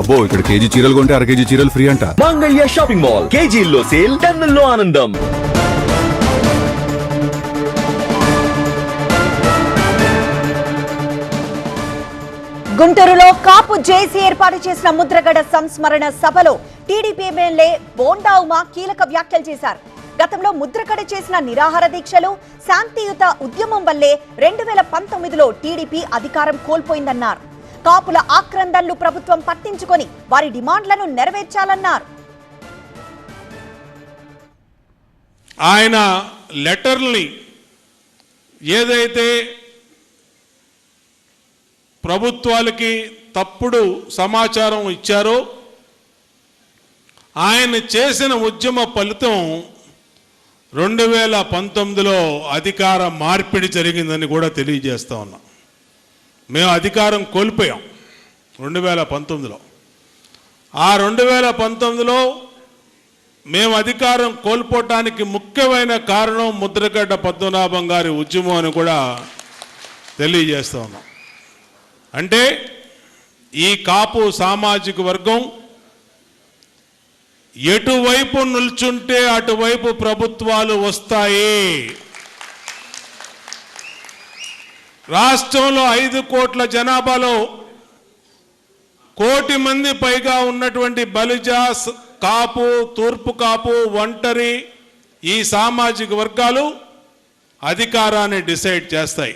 అబ్బో ఇక్కడ కేజీ చీరలు కొంటే అర కేజీ చీరలు ఫ్రీ అంట. మంగళ్య షాపింగ్ మాల్ కేజీల్లో సేల్, టన్నుల్లో ఆనందం. గుంటూరులో కాపు జేసీ ఏర్పాటు చేసిన ముద్రగడ సంస్మరణ సభలో టీడీపీ ఎమ్మెల్యే బోండా ఉమా కీలక వ్యాఖ్యలు చేశారు. గతంలో ముద్రగడ చేసిన నిరాహార దీక్షలు, శాంతియుత ఉద్యమం వల్లే 2019లో టీడీపీ అధికారం కోల్పోయిందన్నారు. కాపుల ఆక్రందనలు ప్రభుత్వం పట్టించుకొని వారి డిమాండ్లను నెరవేర్చాలన్నారు. ఆయన లెటర్ని ఏదైతే ప్రభుత్వాలకి తప్పుడు సమాచారం ఇచ్చారో, ఆయన చేసిన ఉద్యమ ఫలితం 2019లో అధికార మార్పిడి జరిగిందని కూడా తెలియజేస్తా ఉన్నాం. మేము అధికారం కోల్పోయాం 2019లో. ఆ 2019లో మేము అధికారం కోల్పోవటానికి ముఖ్యమైన కారణం ముద్రగడ్డ పద్మనాభం గారి ఉద్యమం అని కూడా తెలియజేస్తా ఉన్నాం. అంటే ఈ కాపు సామాజిక వర్గం ఎటువైపు నిల్చుంటే అటువైపు ప్రభుత్వాలు వస్తాయి. రాష్ట్రంలో 5 కోట్ల జనాభాలో 1 కోటి మంది పైగా ఉన్నటువంటి బలిజ, కాపు, తూర్పు కాపు, ఒంటరి ఈ సామాజిక వర్గాలు అధికారాన్ని డిసైడ్ చేస్తాయి.